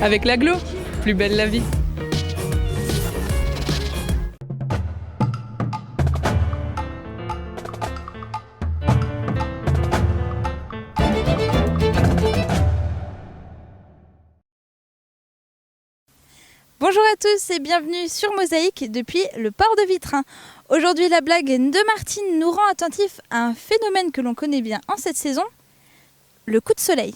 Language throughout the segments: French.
Avec l'agglo, plus belle la vie. Bonjour à tous et bienvenue sur Mosaïque depuis le port de Vitrin. Aujourd'hui, la blague de Martine nous rend attentifs à un phénomène que l'on connaît bien en cette saison, le coup de soleil.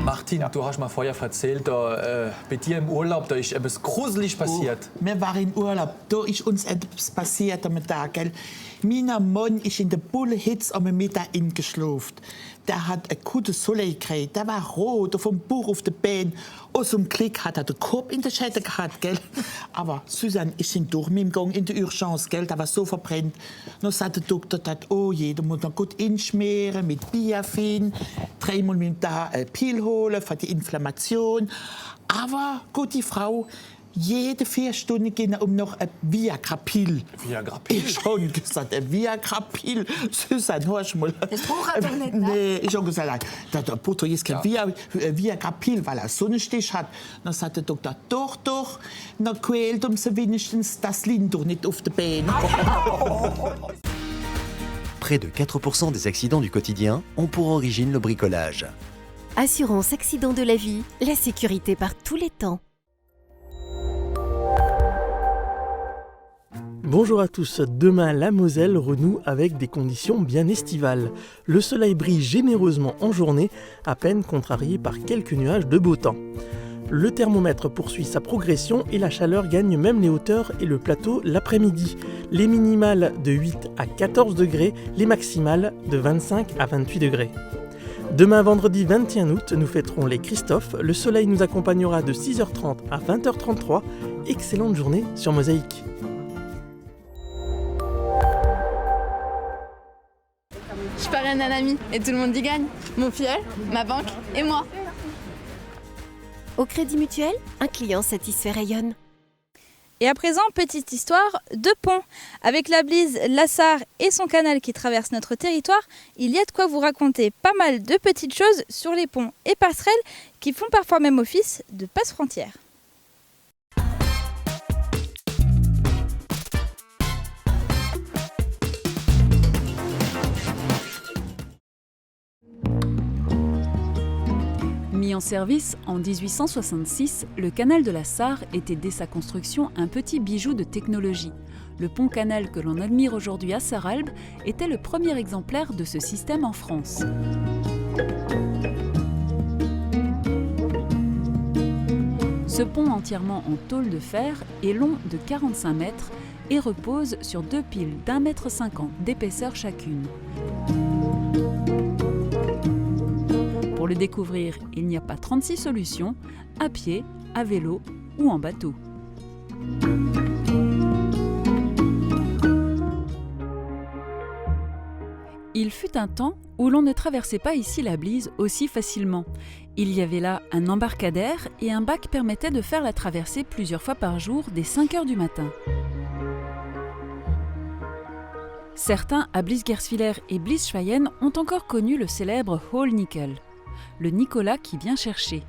Martin, du hast mir vorher erzählt, bei dir im Urlaub, da ist etwas gruselig passiert. Wir waren in Urlaub, da ist uns etwas passiert am Tag. Gell? Mein Mann ist in der Bullenhitze am Mittag eingeschlafen. Der hat ein gutes Soleil gekriegt, der war rot, vom Bauch auf den Beinen. Aus dem Klick hat er den Kopf in der Schädel gehabt, gell? Aber Susanne ist durch mit dem Gang in die Urgence, gell? Der war so verbrennt. Dann sagt der Doktor, oh je, da muss man gut inschmieren mit Biafin, 3-mal mit dem Tag eine Pille holen für die Inflammation. Aber gute Frau, jede 4 Stunden gehen noch ein Viagra-Pille. Viagra-Pille? Ich schon gesagt, ein Viagra-Pille. Susanne, hörst du mal? Das braucht er doch nicht, ne? Nee, ich habe gesagt, der Butter ist kein Viagra-Pille, weil er Sonnenstich hat. Dann sagt der Doktor, doch, dann quält sie wenigstens das Lindor nicht auf den Beinen. Près de 4% des accidents du quotidien ont pour origine le bricolage. Assurance accident de la vie, la sécurité par tous les temps. Bonjour à tous, demain la Moselle renoue avec des conditions bien estivales. Le soleil brille généreusement en journée, à peine contrarié par quelques nuages de beau temps. Le thermomètre poursuit sa progression et la chaleur gagne même les hauteurs et le plateau l'après-midi. Les minimales de 8 à 14 degrés, les maximales de 25 à 28 degrés. Demain vendredi 21 août, nous fêterons les Christophe. Le soleil nous accompagnera de 6h30 à 20h33. Excellente journée sur Mosaïque. Je parraine un ami et tout le monde y gagne. Mon filleul, ma banque et moi. Au Crédit Mutuel, un client satisfait rayonne. Et à présent, petite histoire de pont. Avec la Blise, la Sarre et son canal qui traverse notre territoire, il y a de quoi vous raconter pas mal de petites choses sur les ponts et passerelles qui font parfois même office de passe-frontières. Mis en service en 1866, le canal de la Sarre était dès sa construction un petit bijou de technologie. Le pont-canal que l'on admire aujourd'hui à Sarralbe était le premier exemplaire de ce système en France. Ce pont entièrement en tôle de fer est long de 45 mètres et repose sur 2 piles d'1,50 m d'épaisseur chacune. Pour le découvrir, il n'y a pas 36 solutions, à pied, à vélo ou en bateau. Il fut un temps où l'on ne traversait pas ici la Blise aussi facilement. Il y avait là un embarcadère et un bac permettait de faire la traversée plusieurs fois par jour dès 5 h du matin. Certains à Blies-Gerswiller et Blies-Schweyen ont encore connu le célèbre Hol Nickel, le Nicolas qui vient chercher.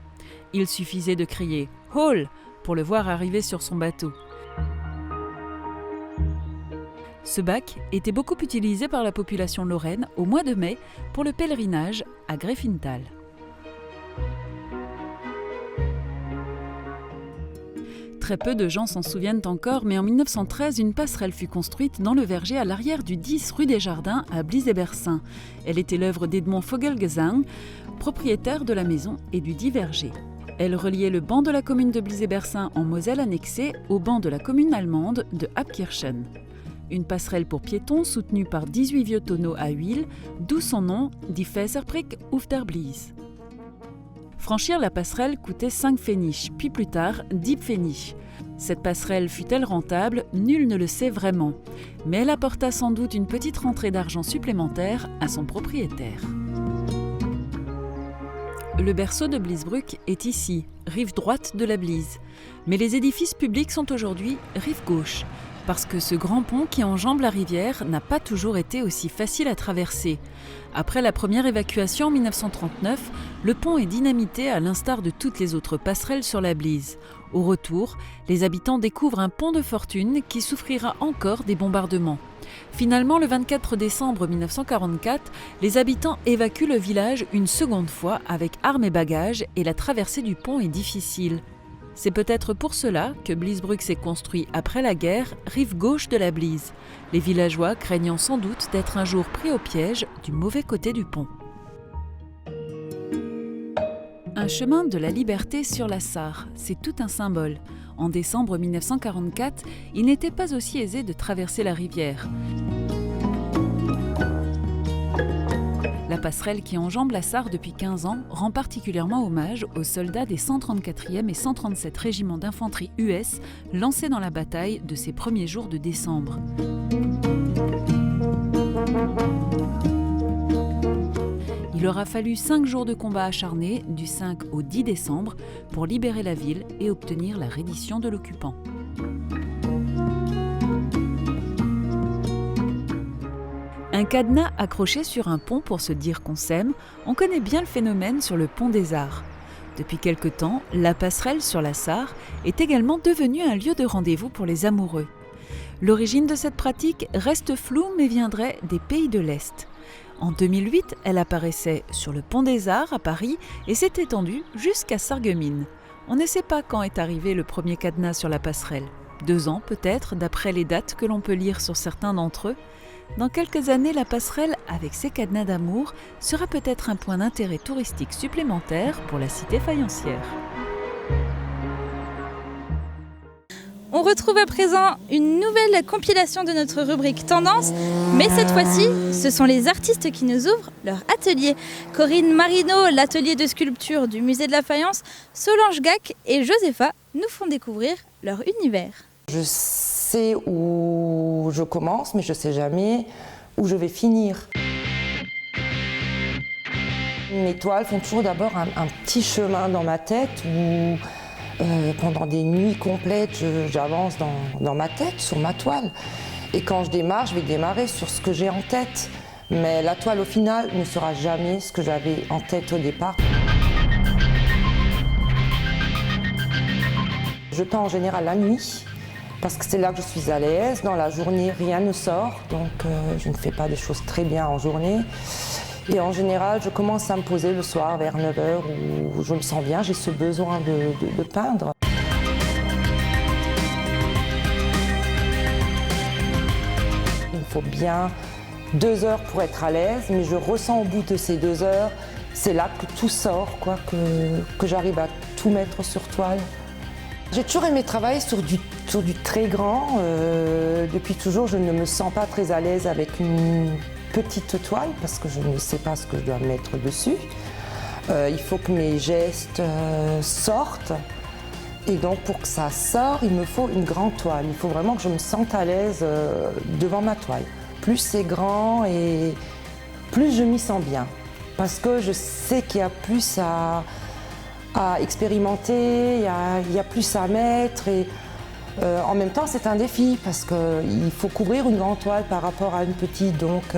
Il suffisait de crier « Hol » pour le voir arriver sur son bateau. Ce bac était beaucoup utilisé par la population lorraine au mois de mai pour le pèlerinage à Greffintal. Très peu de gens s'en souviennent encore, mais en 1913, une passerelle fut construite dans le verger à l'arrière du 10 rue des Jardins à Blies-et-Bersin. Elle était l'œuvre d'Edmond Vogelgesang, propriétaire de la maison et du dit verger. Elle reliait le banc de la commune de Blies-et-Bersin en Moselle annexé au banc de la commune allemande de Abkirchen. Une passerelle pour piétons soutenue par 18 vieux tonneaux à huile, d'où son nom, Die Fäserbrücke auf der Blies. Franchir la passerelle coûtait 5 pfennig, puis plus tard 10 pfennig. Cette passerelle fut-elle rentable? Nul ne le sait vraiment. Mais elle apporta sans doute une petite rentrée d'argent supplémentaire à son propriétaire. Le berceau de Bliesbruck est ici, rive droite de la Blise. Mais les édifices publics sont aujourd'hui rive gauche. parce que ce grand pont qui enjambe la rivière n'a pas toujours été aussi facile à traverser. Après la première évacuation en 1939, le pont est dynamité à l'instar de toutes les autres passerelles sur la Blise. Au retour, les habitants découvrent un pont de fortune qui souffrira encore des bombardements. Finalement, le 24 décembre 1944, les habitants évacuent le village une seconde fois avec armes et bagages et la traversée du pont est difficile. C'est peut-être pour cela que Bliesbruck s'est construit après la guerre, rive gauche de la Blise, les villageois craignant sans doute d'être un jour pris au piège du mauvais côté du pont. Un chemin de la liberté sur la Sarre, c'est tout un symbole. En décembre 1944, il n'était pas aussi aisé de traverser la rivière. La passerelle qui enjambe la Sarre depuis 15 ans rend particulièrement hommage aux soldats des 134e et 137 régiments d'infanterie US lancés dans la bataille de ces premiers jours de décembre. Il aura fallu 5 jours de combat acharnés, du 5 au 10 décembre, pour libérer la ville et obtenir la reddition de l'occupant. Un cadenas accroché sur un pont pour se dire qu'on s'aime, on connaît bien le phénomène sur le pont des Arts. Depuis quelque temps, la passerelle sur la Sarre est également devenue un lieu de rendez-vous pour les amoureux. L'origine de cette pratique reste floue mais viendrait des pays de l'Est. En 2008, elle apparaissait sur le pont des Arts à Paris et s'est étendue jusqu'à Sarreguemines. On ne sait pas quand est arrivé le premier cadenas sur la passerelle. 2 ans peut-être, d'après les dates que l'on peut lire sur certains d'entre eux. Dans quelques années, la passerelle, avec ses cadenas d'amour, sera peut-être un point d'intérêt touristique supplémentaire pour la cité faïencière. On retrouve à présent une nouvelle compilation de notre rubrique Tendance, mais cette fois-ci, ce sont les artistes qui nous ouvrent leur atelier. Corinne Marino, l'atelier de sculpture du musée de la Faïence, Solange Gac et Josepha nous font découvrir leur univers. Je sais où je commence, mais je ne sais jamais où je vais finir. Mes toiles font toujours d'abord un petit chemin dans ma tête où pendant des nuits complètes, j'avance dans ma tête, sur ma toile. Et quand je démarre, je vais démarrer sur ce que j'ai en tête. Mais la toile, au final, ne sera jamais ce que j'avais en tête au départ. Je peins en général la nuit, parce que c'est là que je suis à l'aise. Dans la journée, rien ne sort, donc je ne fais pas des choses très bien en journée. Et en général, je commence à me poser le soir vers 9h où je me sens bien, j'ai ce besoin de peindre. Il me faut bien 2 heures pour être à l'aise, mais je ressens au bout de ces 2 heures, c'est là que tout sort, quoi, que j'arrive à tout mettre sur toile. J'ai toujours aimé travailler sur du très grand. Depuis toujours, je ne me sens pas très à l'aise avec une petite toile parce que je ne sais pas ce que je dois mettre dessus. Il faut que mes gestes sortent. Et donc, pour que ça sorte, il me faut une grande toile. Il faut vraiment que je me sente à l'aise devant ma toile. Plus c'est grand et plus je m'y sens bien. Parce que je sais qu'il y a plus à expérimenter, il y a plus à mettre. Et en même temps, c'est un défi parce qu'il faut couvrir une grande toile par rapport à une petite. Donc,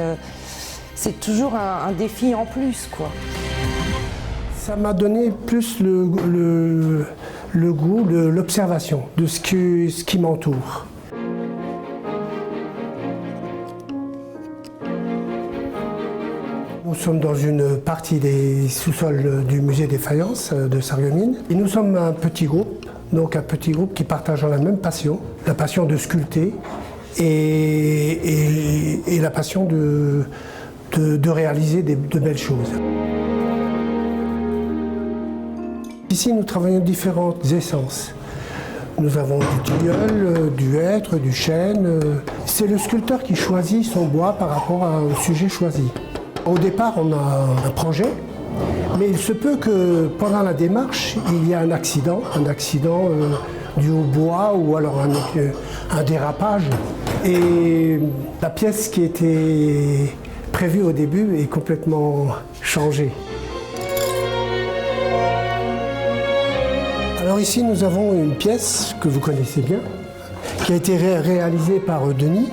c'est toujours un défi en plus, quoi. Ça m'a donné plus le goût de l'observation, de ce qui m'entoure. Nous sommes dans une partie des sous-sols du musée des Faïences de Sarreguemines. Et nous sommes un petit groupe, qui partage la même passion, la passion de sculpter et la passion de réaliser de belles choses. Ici, nous travaillons différentes essences. Nous avons du tilleul, du hêtre, du chêne. C'est le sculpteur qui choisit son bois par rapport au sujet choisi. Au départ, on a un projet, mais il se peut que pendant la démarche, il y ait un accident dû au bois ou alors un dérapage. Et la pièce qui était prévue au début est complètement changée. Alors ici, nous avons une pièce que vous connaissez bien, qui a été réalisée par Denis.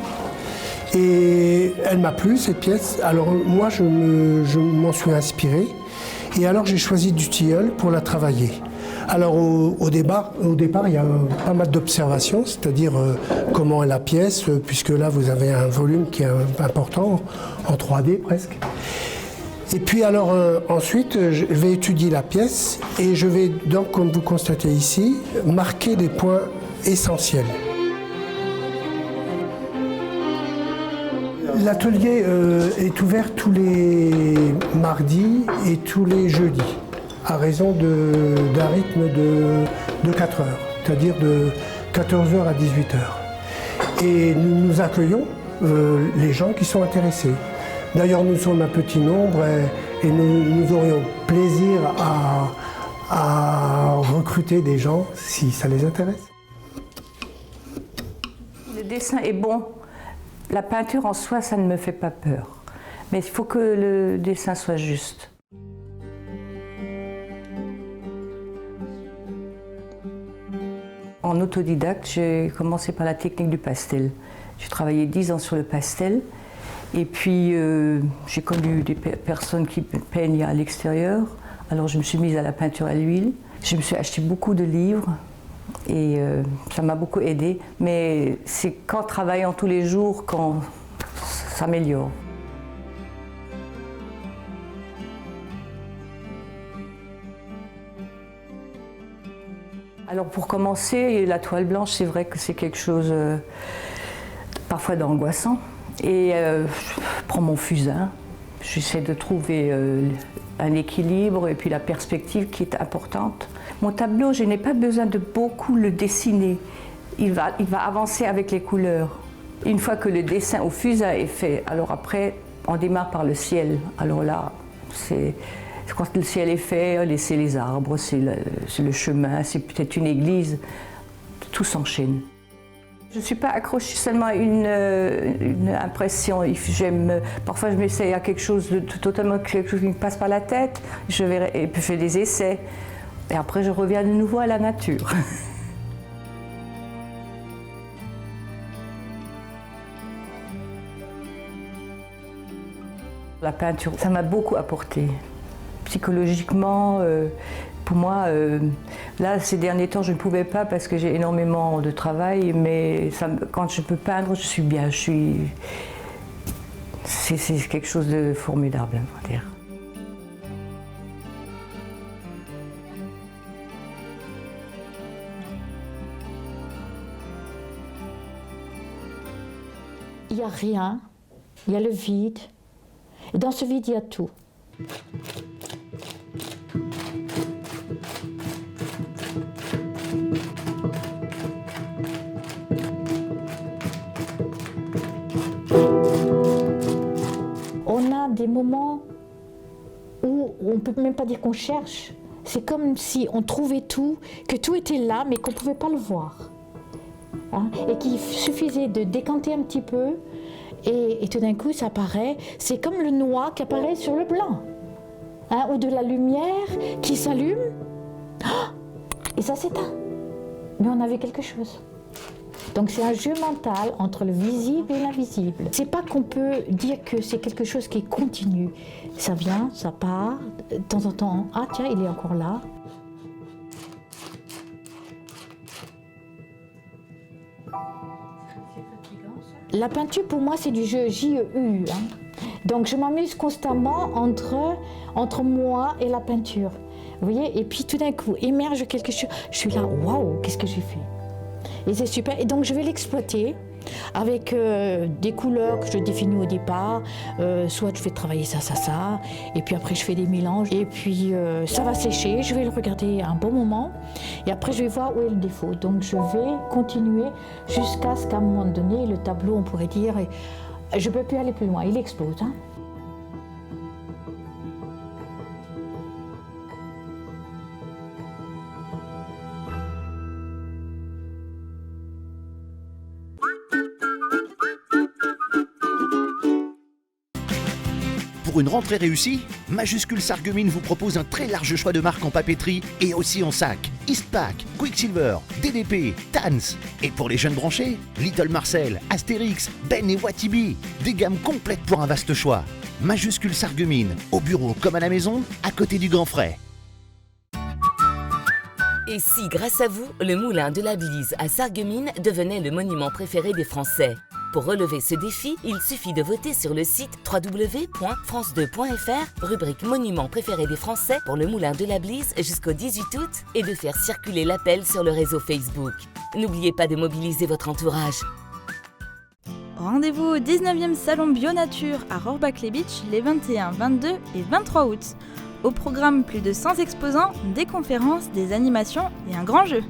Et elle m'a plu, cette pièce. Alors moi, je m'en suis inspiré. Et alors, j'ai choisi du tilleul pour la travailler. Alors au départ, il y a pas mal d'observations, c'est-à-dire comment est la pièce, puisque là, vous avez un volume qui est important, en 3D presque. Et puis alors ensuite, je vais étudier la pièce et je vais donc, comme vous constatez ici, marquer des points essentiels. L'atelier est ouvert tous les mardis et tous les jeudis, à raison d'un rythme de 4 heures, c'est-à-dire de 14h à 18h. Et nous accueillons les gens qui sont intéressés. D'ailleurs, nous sommes un petit nombre et nous aurions plaisir à recruter des gens si ça les intéresse. Le dessin est bon. La peinture en soi, ça ne me fait pas peur. Mais il faut que le dessin soit juste. En autodidacte, j'ai commencé par la technique du pastel. J'ai travaillé 10 ans sur le pastel. Et puis, j'ai connu des personnes qui peignent à l'extérieur. Alors, je me suis mise à la peinture à l'huile. Je me suis acheté beaucoup de livres. Et ça m'a beaucoup aidée, mais c'est qu'en travaillant tous les jours qu'on s'améliore. Alors pour commencer, la toile blanche, c'est vrai que c'est quelque chose parfois d'angoissant. Et je prends mon fusain, j'essaie de trouver un équilibre et puis la perspective qui est importante. Mon tableau, je n'ai pas besoin de beaucoup le dessiner. Il va avancer avec les couleurs. Une fois que le dessin au fusain est fait, alors après, on démarre par le ciel. Alors là, quand le ciel est fait, c'est les arbres, c'est le chemin, c'est peut-être une église. Tout s'enchaîne. Je ne suis pas accrochée seulement à une impression. Parfois, je m'essaye à quelque chose quelque chose qui me passe par la tête. Et puis je fais des essais. Et après, je reviens de nouveau à la nature. La peinture, ça m'a beaucoup apporté. Psychologiquement, pour moi, là, ces derniers temps, je ne pouvais pas parce que j'ai énormément de travail, mais quand je peux peindre, je suis bien. C'est quelque chose de formidable, on va dire. Il n'y a rien, il y a le vide, et dans ce vide, il y a tout. On a des moments où on ne peut même pas dire qu'on cherche. C'est comme si on trouvait tout, que tout était là, mais qu'on ne pouvait pas le voir. Hein, et qu'il suffisait de décanter un petit peu et tout d'un coup ça apparaît, c'est comme le noir qui apparaît sur le blanc, hein, ou de la lumière qui s'allume et ça s'éteint, mais on avait quelque chose. Donc c'est un jeu mental entre le visible et l'invisible. C'est pas qu'on peut dire que c'est quelque chose qui est continu, ça vient, ça part, de temps en temps, ah tiens il est encore là. La peinture, pour moi, c'est du jeu JEU. Hein. Donc, je m'amuse constamment entre moi et la peinture. Vous voyez? Et puis, tout d'un coup, émerge quelque chose. Je suis là, waouh, qu'est-ce que j'ai fait? Et c'est super. Et donc, je vais l'exploiter avec des couleurs que je définis au départ. Soit je fais travailler ça. Et puis après, je fais des mélanges. Et puis, ça va sécher. Je vais le regarder un bon moment. Et après, je vais voir où est le défaut. Donc, je vais continuer jusqu'à ce qu'à un moment donné, le tableau, on pourrait dire, je ne peux plus aller plus loin. Il explose. Hein. Pour une rentrée réussie, Majuscule Sarreguemines vous propose un très large choix de marques en papeterie et aussi en sac. Eastpak, Quicksilver, DDP, Tans. Et pour les jeunes branchés, Little Marcel, Astérix, Ben et Watibi. Des gammes complètes pour un vaste choix. Majuscule Sarreguemines, au bureau comme à la maison, à côté du Grand Frais. Et si, grâce à vous, le moulin de la Blise à Sarreguemines devenait le monument préféré des Français? Pour relever ce défi, il suffit de voter sur le site www.france2.fr, rubrique Monument préféré des Français pour le moulin de la Blise jusqu'au 18 août et de faire circuler l'appel sur le réseau Facebook. N'oubliez pas de mobiliser votre entourage. Rendez-vous au 19e Salon Bio-Nature à Rohrbach-les-Beach les 21, 22 et 23 août. Au programme, plus de 100 exposants, des conférences, des animations et un grand jeu.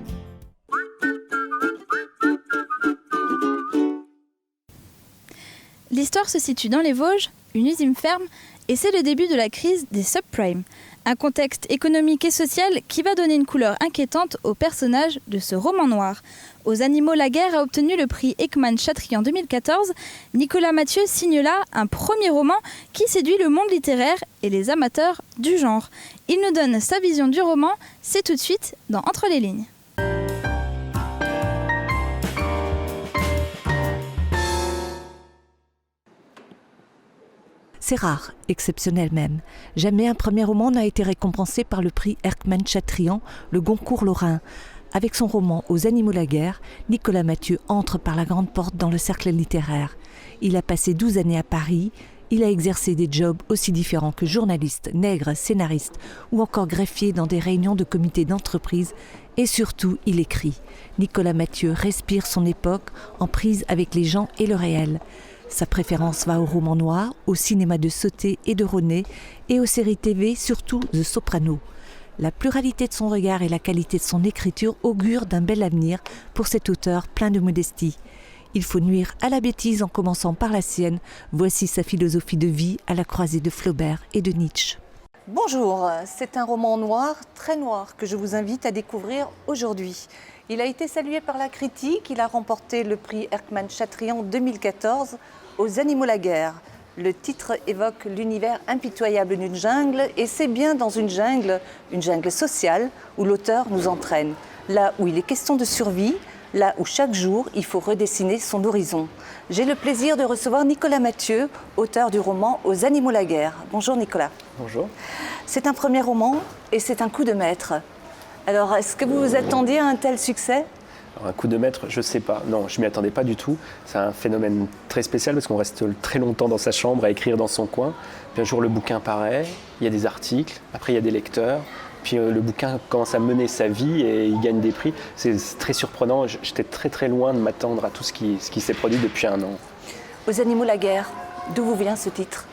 L'histoire se situe dans les Vosges, une usine ferme, et c'est le début de la crise des subprimes. Un contexte économique et social qui va donner une couleur inquiétante aux personnages de ce roman noir. Aux Animaux la guerre a obtenu le prix Ekman-Chatrian 2014. Nicolas Mathieu signe là un premier roman qui séduit le monde littéraire et les amateurs du genre. Il nous donne sa vision du roman, c'est tout de suite dans Entre les lignes. C'est rare, exceptionnel même. Jamais un premier roman n'a été récompensé par le prix Ekman-Chatrian, le Goncourt lorrain. Avec son roman Aux Animaux la guerre, Nicolas Mathieu entre par la grande porte dans le cercle littéraire. Il a passé 12 années à Paris, il a exercé des jobs aussi différents que journaliste, nègre, scénariste ou encore greffier dans des réunions de comités d'entreprise et surtout, il écrit. Nicolas Mathieu respire son époque en prise avec les gens et le réel. Sa préférence va au roman noir, au cinéma de Sauté et de René et aux séries TV, surtout The Sopranos. La pluralité de son regard et la qualité de son écriture augurent d'un bel avenir pour cet auteur plein de modestie. Il faut nuire à la bêtise en commençant par la sienne. Voici sa philosophie de vie à la croisée de Flaubert et de Nietzsche. Bonjour, c'est un roman noir, très noir, que je vous invite à découvrir aujourd'hui. Il a été salué par la critique, il a remporté le prix Ekman-Chatrian 2014 aux Animaux la guerre. Le titre évoque l'univers impitoyable d'une jungle et c'est bien dans une jungle sociale, où l'auteur nous entraîne. Là où il est question de survie, là où chaque jour il faut redessiner son horizon. J'ai le plaisir de recevoir Nicolas Mathieu, auteur du roman Aux Animaux la guerre. Bonjour Nicolas. Bonjour. C'est un premier roman et c'est un coup de maître. Alors, est-ce que vous vous attendiez à un tel succès ? Alors, un coup de maître, je ne sais pas. Non, je ne m'y attendais pas du tout. C'est un phénomène très spécial parce qu'on reste très longtemps dans sa chambre à écrire dans son coin. Puis un jour, le bouquin paraît, il y a des articles, après il y a des lecteurs. Puis le bouquin commence à mener sa vie et il gagne des prix. C'est très surprenant. J'étais très très loin de m'attendre à tout ce qui s'est produit depuis un an. Aux Animaux la guerre, d'où vous vient ce titre ?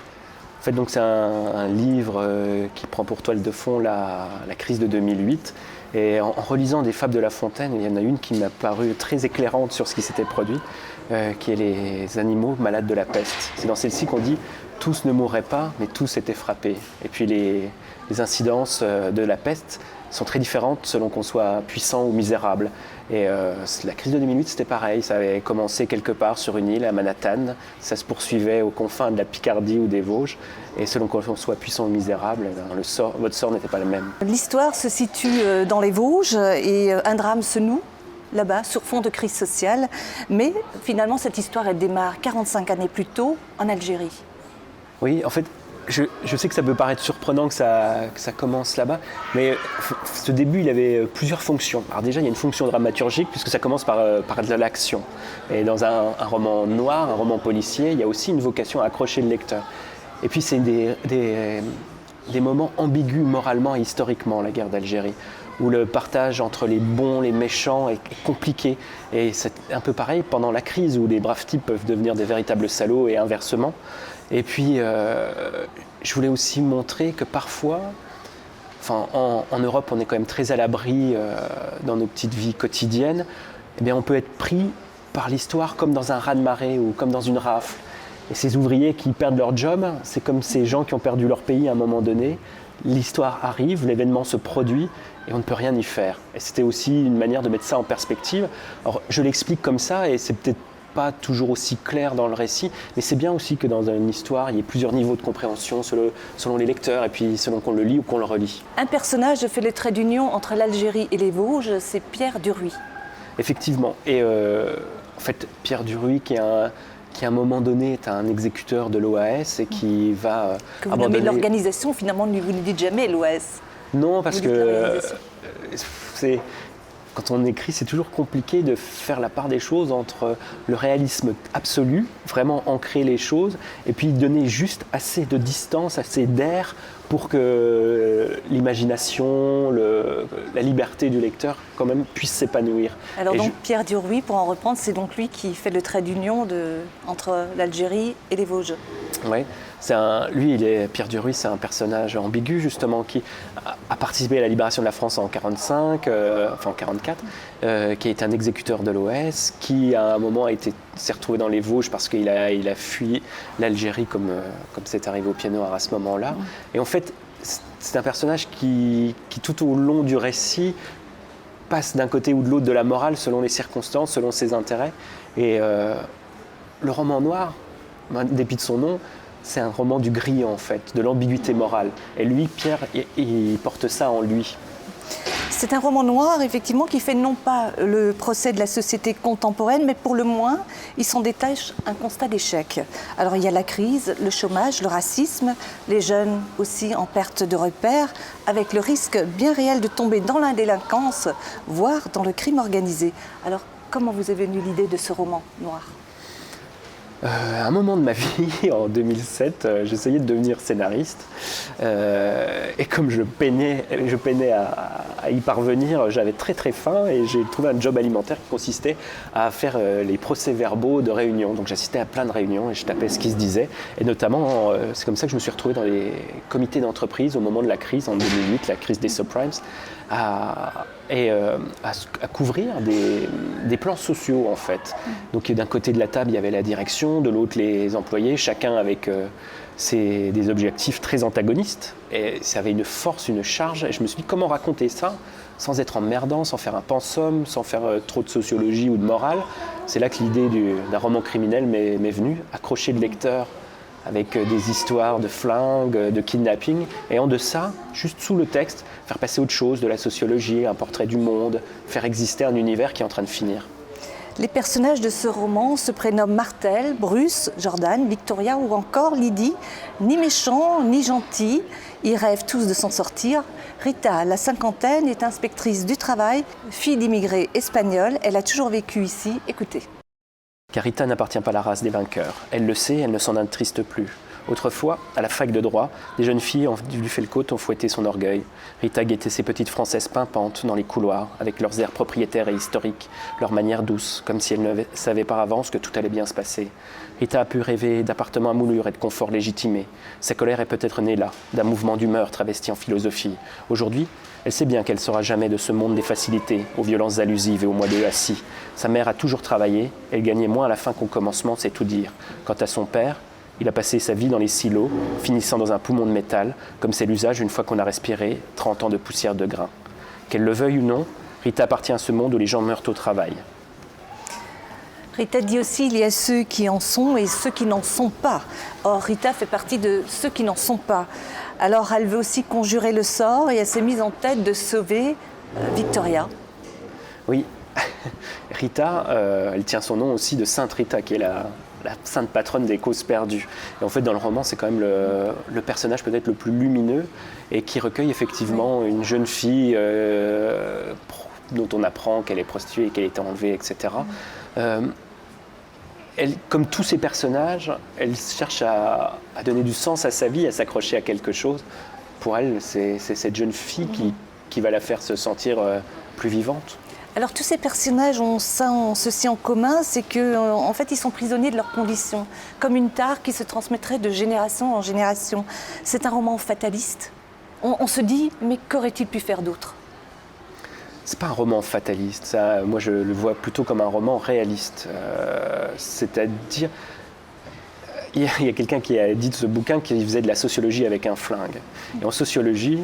En fait, donc, c'est un livre qui prend pour toile de fond la crise de 2008. Et en relisant des fables de La Fontaine, il y en a une qui m'a paru très éclairante sur ce qui s'était produit, qui est les animaux malades de la peste. C'est dans celle-ci qu'on dit « tous ne mourraient pas, mais tous étaient frappés ». Et puis les incidences de la peste sont très différentes selon qu'on soit puissant ou misérable. Et la crise de 2008, c'était pareil. Ça avait commencé quelque part sur une île à Manhattan. Ça se poursuivait aux confins de la Picardie ou des Vosges. Et selon qu'on soit puissant ou misérable, votre sort n'était pas le même. L'histoire se situe dans les Vosges et un drame se noue là-bas sur fond de crise sociale. Mais finalement, cette histoire, elle démarre 45 années plus tôt en Algérie. Oui, en fait, je sais que ça peut paraître surprenant que ça commence là-bas, mais ce début, il avait plusieurs fonctions. Alors déjà, il y a une fonction dramaturgique, puisque ça commence par de l'action. Et dans un roman noir, un roman policier, il y a aussi une vocation à accrocher le lecteur. Et puis, c'est des moments ambigus moralement et historiquement, la guerre d'Algérie, où le partage entre les bons, les méchants est compliqué. Et c'est un peu pareil pendant la crise, où les braves types peuvent devenir des véritables salauds et inversement. Et puis, je voulais aussi montrer que parfois, en Europe, on est quand même très à l'abri dans nos petites vies quotidiennes. Eh bien, on peut être pris par l'histoire comme dans un raz-de-marée ou comme dans une rafle. Et ces ouvriers qui perdent leur job, c'est comme ces gens qui ont perdu leur pays à un moment donné. L'histoire arrive, l'événement se produit et on ne peut rien y faire. Et c'était aussi une manière de mettre ça en perspective. Alors, je l'explique comme ça et c'est peut-être pas toujours aussi clair dans le récit, mais c'est bien aussi que dans une histoire, il y ait plusieurs niveaux de compréhension selon les lecteurs et puis selon qu'on le lit ou qu'on le relit. Un personnage fait le trait d'union entre l'Algérie et les Vosges, c'est Pierre Duruy. Effectivement. Et en fait, Pierre Duruy, qui à un moment donné est un exécuteur de l'OAS et qui va que vous nommez l'organisation, finalement, vous ne dites jamais l'OAS. Non, parce que quand on écrit, c'est toujours compliqué de faire la part des choses entre le réalisme absolu, vraiment ancrer les choses, et puis donner juste assez de distance, assez d'air pour que l'imagination, la liberté du lecteur quand même puisse s'épanouir. Alors Pierre Duruy, pour en reprendre, c'est donc lui qui fait le trait d'union entre l'Algérie et les Vosges. Oui, Pierre Duruy, c'est un personnage ambigu justement qui a participé à la libération de la France en 1945, enfin en 1944, qui est un exécuteur de l'OS, qui à un moment s'est retrouvé dans les Vosges parce qu'il a fui l'Algérie comme c'est arrivé au Pied Noir à ce moment-là. Et en fait, c'est un personnage qui tout au long du récit passe d'un côté ou de l'autre de la morale selon les circonstances, selon ses intérêts. Et le roman noir, en dépit de son nom, c'est un roman du gris en fait, de l'ambiguïté morale. Et lui, Pierre, il porte ça en lui. C'est un roman noir, effectivement, qui fait non pas le procès de la société contemporaine, mais pour le moins, il s'en détache un constat d'échec. Alors il y a la crise, le chômage, le racisme, les jeunes aussi en perte de repères, avec le risque bien réel de tomber dans l'indélinquance, voire dans le crime organisé. Alors comment vous est venue l'idée de ce roman noir ? À un moment de ma vie, en 2007, j'essayais de devenir scénariste et comme je peinais à y parvenir, j'avais très très faim et j'ai trouvé un job alimentaire qui consistait à faire les procès-verbaux de réunions. Donc j'assistais à plein de réunions et je tapais ce qui se disait. Et notamment, c'est comme ça que je me suis retrouvé dans les comités d'entreprise au moment de la crise en 2008, la crise des subprimes, à couvrir des plans sociaux en fait. Donc d'un côté de la table il y avait la direction, de l'autre les employés, chacun avec des objectifs très antagonistes, et ça avait une force, une charge, et je me suis dit comment raconter ça sans être emmerdant, sans faire un pensum, sans faire trop de sociologie ou de morale. C'est là que l'idée d'un roman criminel m'est venue, accrocher le lecteur avec des histoires de flingues, de kidnapping, et en deçà, juste sous le texte, faire passer autre chose, de la sociologie, un portrait du monde, faire exister un univers qui est en train de finir. Les personnages de ce roman se prénomment Martel, Bruce, Jordan, Victoria ou encore Lydie, ni méchants ni gentils, ils rêvent tous de s'en sortir. Rita, la cinquantaine, est inspectrice du travail, fille d'immigrés espagnols, elle a toujours vécu ici, écoutez. Car Rita n'appartient pas à la race des vainqueurs. Elle le sait, elle ne s'en attriste plus. Autrefois, à la fac de droit, des jeunes filles du Felcote ont fouetté son orgueil. Rita guettait ces petites Françaises pimpantes dans les couloirs, avec leurs airs propriétaires et historiques, leurs manières douces, comme si elles ne savaient par avance que tout allait bien se passer. Rita a pu rêver d'appartements à moulures et de confort légitimé. Sa colère est peut-être née là, d'un mouvement d'humeur travesti en philosophie. Aujourd'hui, elle sait bien qu'elle ne sera jamais de ce monde des facilités, aux violences allusives et aux mois de assis. Sa mère a toujours travaillé, elle gagnait moins à la fin qu'au commencement, c'est tout dire. Quant à son père, il a passé sa vie dans les silos, finissant dans un poumon de métal, comme c'est l'usage une fois qu'on a respiré 30 ans de poussière de grain. Qu'elle le veuille ou non, Rita appartient à ce monde où les gens meurent au travail. Rita dit aussi qu'il y a ceux qui en sont et ceux qui n'en sont pas. Or, Rita fait partie de ceux qui n'en sont pas. Alors, elle veut aussi conjurer le sort et elle s'est mise en tête de sauver Victoria. Oui, Rita, elle tient son nom aussi de Sainte Rita, qui est la sainte patronne des causes perdues. Et en fait, dans le roman, c'est quand même le personnage peut-être le plus lumineux et qui recueille effectivement une jeune fille dont on apprend qu'elle est prostituée, qu'elle a été enlevée, etc. Elle, comme tous ces personnages, elle cherche à donner du sens à sa vie, à s'accrocher à quelque chose. Pour elle, c'est cette jeune fille qui va la faire se sentir plus vivante. Alors tous ces personnages ont ceci en commun, c'est qu'en fait ils sont prisonniers de leurs conditions, comme une tare qui se transmettrait de génération en génération. C'est un roman fataliste. On se dit, mais qu'aurait-il pu faire d'autre ? C'est pas un roman fataliste, ça, moi je le vois plutôt comme un roman réaliste. C'est-à-dire, il y a quelqu'un qui a dit de ce bouquin qu'il faisait de la sociologie avec un flingue. Et en sociologie,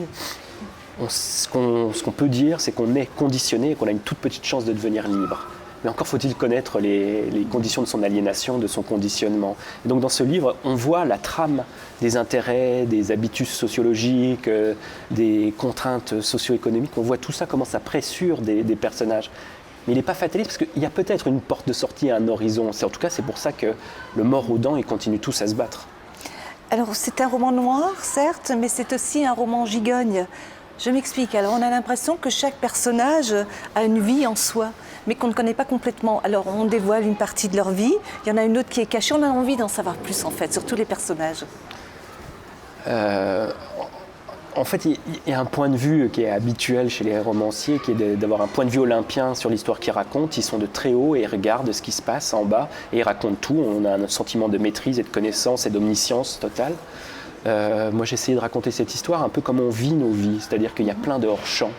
ce qu'on peut dire, c'est qu'on est conditionné et qu'on a une toute petite chance de devenir libre. mais encore faut-il connaître les conditions de son aliénation, de son conditionnement. Et donc dans ce livre, on voit la trame des intérêts, des habitus sociologiques, des contraintes socio-économiques, on voit tout ça, comment ça pressure des personnages. Mais il n'est pas fataliste parce qu'il y a peut-être une porte de sortie à un horizon. En tout cas, c'est pour ça que le mort aux dents, ils continuent tous à se battre. Alors c'est un roman noir, certes, mais c'est aussi un roman gigogne. Je m'explique. Alors on a l'impression que chaque personnage a une vie en soi, mais qu'on ne connaît pas complètement. Alors on dévoile une partie de leur vie, il y en a une autre qui est cachée, on a envie d'en savoir plus en fait, sur tous les personnages. En fait, il y a un point de vue qui est habituel chez les romanciers, qui est d'avoir un point de vue olympien sur l'histoire qu'ils racontent. Ils sont de très haut et ils regardent ce qui se passe en bas et ils racontent tout. On a un sentiment de maîtrise et de connaissance et d'omniscience totale. Moi, j'ai essayé de raconter cette histoire un peu comme on vit nos vies, c'est-à-dire qu'il y a plein de hors-champs.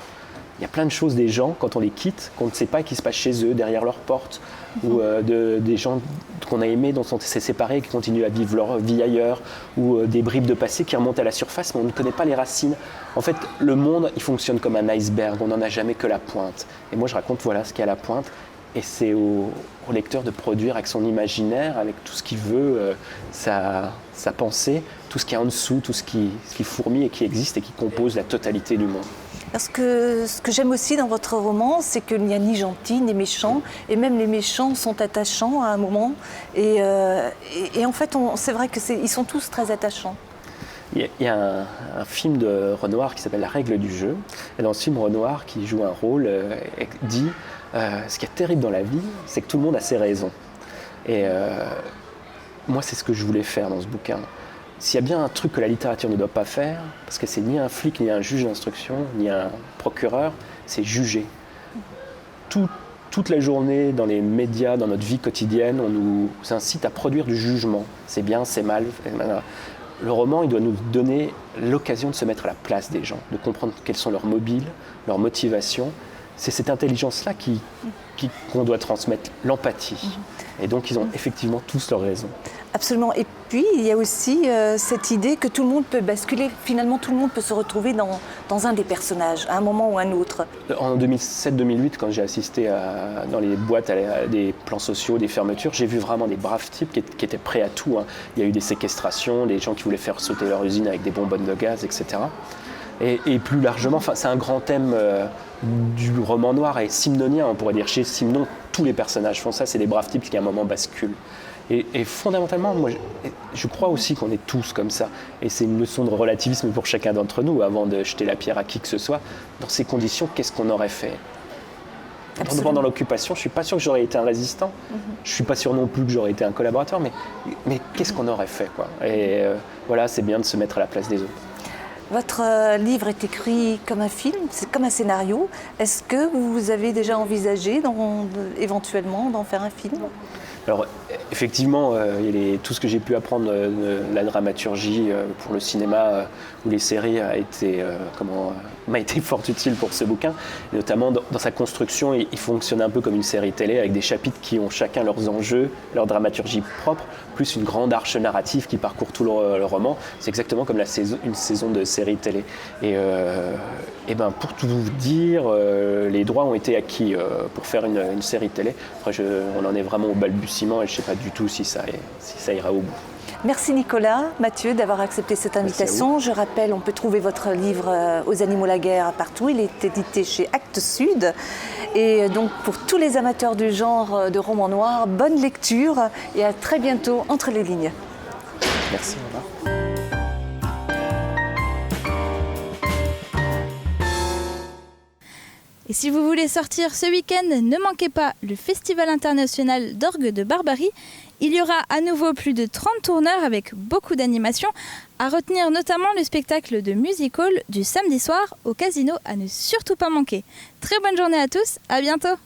Il y a plein de choses des gens, quand on les quitte, qu'on ne sait pas qui se passe chez eux, derrière leurs portes, ou des gens qu'on a aimés, dont on s'est séparés, qui continuent à vivre leur vie ailleurs, ou des bribes de passé qui remontent à la surface, mais on ne connaît pas les racines. En fait, le monde, il fonctionne comme un iceberg, on n'en a jamais que la pointe. Et moi, je raconte, voilà ce qu'il y a à la pointe, et c'est au lecteur de produire avec son imaginaire, avec tout ce qu'il veut, sa pensée, tout ce qui est en dessous, tout ce qui fourmille et qui existe et qui compose la totalité du monde. Parce que ce que j'aime aussi dans votre roman, c'est qu'il n'y a ni gentils ni méchants, et même les méchants sont attachants à un moment. Et en fait, c'est vrai qu'ils sont tous très attachants. Il y a un film de Renoir qui s'appelle La règle du jeu. Et dans ce film, Renoir, qui joue un rôle, dit ce qui est terrible dans la vie, c'est que tout le monde a ses raisons. Et moi, c'est ce que je voulais faire dans ce bouquin. S'il y a bien un truc que la littérature ne doit pas faire, parce que c'est ni un flic, ni un juge d'instruction, ni un procureur, c'est juger. Toute la journée, dans les médias, dans notre vie quotidienne, on nous incite à produire du jugement. C'est bien, c'est mal. Le roman, il doit nous donner l'occasion de se mettre à la place des gens, de comprendre quels sont leurs mobiles, leurs motivations. C'est cette intelligence-là qu'on doit transmettre, l'empathie. Et donc, ils ont effectivement tous leurs raisons. Absolument. Et puis, il y a aussi cette idée que tout le monde peut basculer. Finalement, tout le monde peut se retrouver dans un des personnages, à un moment ou à un autre. En 2007-2008, quand j'ai assisté dans les boîtes à des plans sociaux, des fermetures, j'ai vu vraiment des braves types qui étaient prêts à tout. Il y a eu des séquestrations, des gens qui voulaient faire sauter leur usine avec des bonbonnes de gaz, etc. Et plus largement, c'est un grand thème du roman noir et simnonien, on pourrait dire. Chez Simon, tous les personnages font ça, c'est des braves types qui à un moment basculent. Et fondamentalement, moi, je crois aussi qu'on est tous comme ça. Et c'est une leçon de relativisme pour chacun d'entre nous, avant de jeter la pierre à qui que ce soit. Dans ces conditions, qu'est-ce qu'on aurait fait ? Pendant l'occupation, je ne suis pas sûr que j'aurais été un résistant. Je ne suis pas sûr non plus que j'aurais été un collaborateur, mais qu'est-ce qu'on aurait fait, quoi ? Et voilà, c'est bien de se mettre à la place des autres. Votre livre est écrit comme un film, c'est comme un scénario. Est-ce que vous avez déjà envisagé éventuellement d'en faire un film ? Alors, effectivement, tout ce que j'ai pu apprendre de la dramaturgie pour le cinéma ou les séries m'a été fort utile pour ce bouquin. Et notamment, dans sa construction, il fonctionne un peu comme une série télé, avec des chapitres qui ont chacun leurs enjeux, leur dramaturgie propre, plus une grande arche narrative qui parcourt tout le roman. C'est exactement comme une saison de série télé. Et pour tout vous dire, les droits ont été acquis pour faire une série télé. Après, on en est vraiment au balbutiement et je ne sais pas du tout si ça ira au bout. Merci Nicolas, Mathieu, d'avoir accepté cette invitation. Je rappelle, on peut trouver votre livre Aux animaux la guerre partout. Il est édité chez Actes Sud. Et donc pour tous les amateurs du genre de roman noir, bonne lecture et à très bientôt entre les lignes. Merci, au revoir. Et si vous voulez sortir ce week-end, ne manquez pas le Festival international d'orgue de Barbarie. Il y aura à nouveau plus de 30 tourneurs avec beaucoup d'animations. À retenir notamment le spectacle de music hall du samedi soir au casino à ne surtout pas manquer. Très bonne journée à tous, à bientôt.